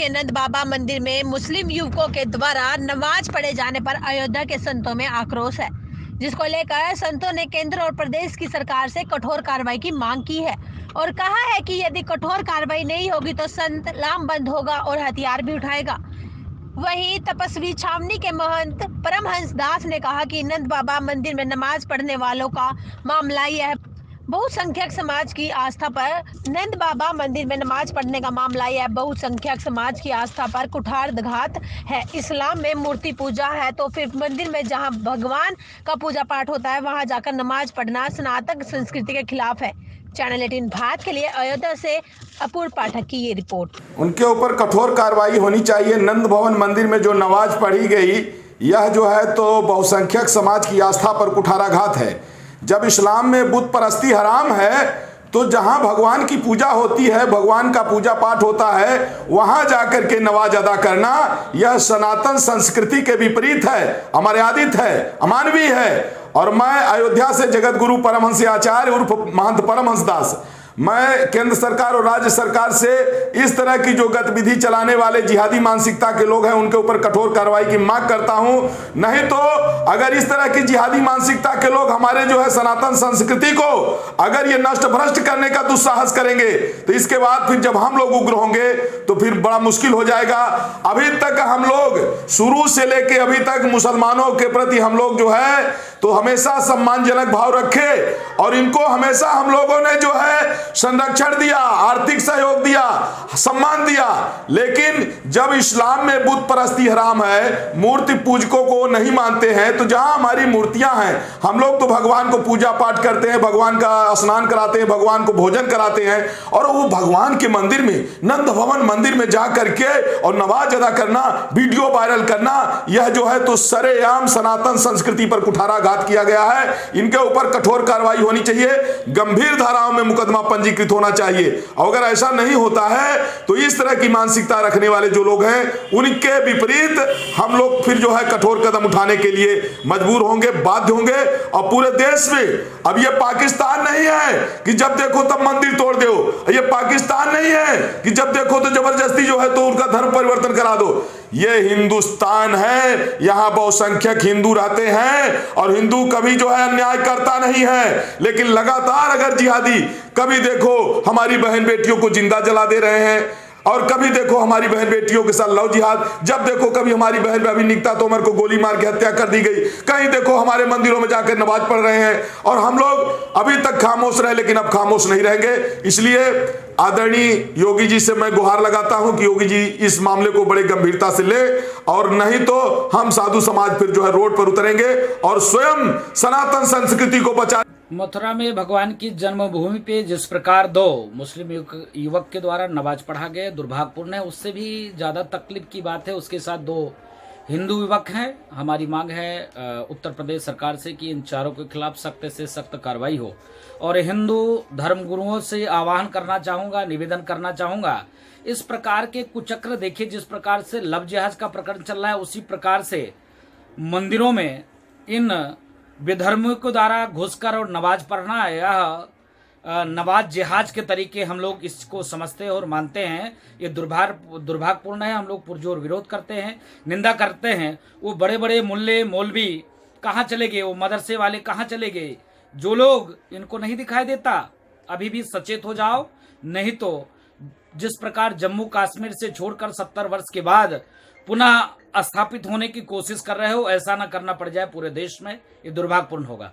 के नंद बाबा मंदिर में मुस्लिम युवकों के द्वारा नमाज पढ़े जाने पर अयोध्या के संतों में आक्रोश है, जिसको लेकर संतों ने केंद्र और प्रदेश की सरकार से कठोर कार्रवाई की मांग की है और कहा है कि यदि कठोर कार्रवाई नहीं होगी तो संत लामबंद होगा और हथियार भी उठाएगा। वहीं तपस्वी छावनी के महंत परमहंस दास ने कहा कि नंद बाबा मंदिर में नमाज पढ़ने वालों का मामला यह बहुसंख्यक समाज की आस्था पर नंद बाबा मंदिर में नमाज पढ़ने का मामला यह बहुसंख्यक समाज की आस्था पर कुठाराघात है। इस्लाम में मूर्ति पूजा है तो फिर मंदिर में जहां भगवान का पूजा पाठ होता है वहां जाकर नमाज पढ़ना सनातन संस्कृति के खिलाफ है। चैनल 18 भारत के लिए अयोध्या से अपूर्व पाठक की ये रिपोर्ट। उनके ऊपर कठोर कार्रवाई होनी चाहिए। नंद भवन मंदिर में जो नमाज पढ़ी गई यह जो है तो बहुसंख्यक समाज की आस्था पर कुठाराघात है। जब इस्लाम में बुत परस्ती हराम है तो जहां भगवान की पूजा होती है, भगवान का पूजा पाठ होता है, वहां जाकर के नमाज अदा करना यह सनातन संस्कृति के विपरीत है, अमर्यादित है, अमानवीय है। और मैं अयोध्या से जगत गुरु परमहंस आचार्य उर्फ महंत परमहंस दास, मैं केंद्र सरकार और राज्य सरकार से इस तरह की जो गतिविधि चलाने वाले जिहादी मानसिकता के लोग हैं उनके ऊपर कठोर कार्रवाई की मांग करता हूं। नहीं तो अगर इस तरह की जिहादी मानसिकता के लोग हमारे जो है सनातन संस्कृति को अगर ये नष्ट भ्रष्ट करने का दुस्साहस करेंगे तो इसके बाद फिर जब हम लोग उग्र होंगे तो फिर बड़ा मुश्किल हो जाएगा। अभी तक हम लोग शुरू से लेके अभी तक मुसलमानों के प्रति हम लोग जो है तो हमेशा सम्मानजनक भाव रखे और इनको हमेशा हम लोगों ने जो है संरक्षण दिया, आर्थिक सहयोग दिया, सम्मान दिया। लेकिन जब इस्लाम में बुत परस्ती हराम है, मूर्ति पूजकों को नहीं मानते हैं, तो जहां हमारी मूर्तियां हैं, हम लोग तो भगवान को पूजा पाठ करते हैं, भगवान का स्नान कराते हैं, भगवान को भोजन कराते हैं और वो भगवान के मंदिर में, नंद भवन मंदिर में जा करके और नमाज अदा करना, वीडियो वायरल करना, यह जो है तो सरेआम सनातन संस्कृति पर कुठाराघात किया गया है। इनके ऊपर कठोर कार्रवाई होनी चाहिए, गंभीर धाराओं में मुकदमा पंजीकृत होना चाहिए। अगर ऐसा नहीं होता है तो इस तरह की मानसिकता रखने वाले जो लोग हैं उनके विपरीत हम लोग फिर जो है कठोर कदम उठाने के लिए मजबूर होंगे, बाध्य होंगे। और पूरे देश में अब ये पाकिस्तान नहीं है कि जब देखो तब मंदिर तोड़ दो, ये पाकिस्तान नहीं है कि जब देखो तो जबरदस्ती जो है तो उनका धर्म परिवर्तन करा दो। ये हिंदुस्तान है, यहां बहुसंख्यक हिंदू रहते हैं और हिंदू कभी जो है अन्याय करता नहीं है। लेकिन लगातार अगर जिहादी कभी देखो हमारी बहन बेटियों को जिंदा जला दे रहे हैं और कभी देखो हमारी बहन बेटियों के साथ लव जिहाद, जब देखो कभी हमारी बहन भाभी निकता तोमर को गोली मार के हत्या कर दी गई, कहीं देखो हमारे मंदिरों में जाकर नमाज पढ़ रहे हैं और हम लोग अभी तक खामोश रहे, लेकिन अब खामोश नहीं रहेंगे। इसलिए आदरणीय योगी जी से मैं गुहार लगाता हूं कि योगी जी इस मामले को बड़े गंभीरता से ले और नहीं तो हम साधु समाज फिर जो है रोड पर उतरेंगे और स्वयं सनातन संस्कृति को बचा। मथुरा में भगवान की जन्मभूमि पे जिस प्रकार दो मुस्लिम युवक के द्वारा नमाज पढ़ा गया दुर्भाग्यपूर्ण है। उससे भी ज़्यादा तकलीफ की बात है उसके साथ दो हिंदू युवक हैं। हमारी मांग है उत्तर प्रदेश सरकार से कि इन चारों के खिलाफ सख्त से सख्त कार्रवाई हो और हिंदू धर्मगुरुओं से आह्वान करना चाहूँगा, निवेदन करना चाहूँगा, इस प्रकार के कुचक्र देखिए जिस प्रकार से लव जिहाद का प्रकरण चल रहा है उसी प्रकार से मंदिरों में इन विधर्मियों के द्वारा घुसकर और नमाज पढ़ना, यह नमाज जिहाद के तरीके हम लोग इसको समझते हैं और मानते हैं। ये दुर्भाग्यपूर्ण है। हम लोग पुरजोर विरोध करते हैं, निंदा करते हैं। वो बड़े बड़े मुल्ले मौलवी कहाँ चले गए, वो मदरसे वाले कहाँ चले गए, जो लोग इनको नहीं दिखाई देता। अभी भी सचेत हो जाओ, नहीं तो जिस प्रकार जम्मू कश्मीर से छोड़कर 70 वर्ष के बाद पुनः स्थापित होने की कोशिश कर रहे हो, ऐसा ना करना पड़ जाए पूरे देश में। ये दुर्भाग्यपूर्ण होगा।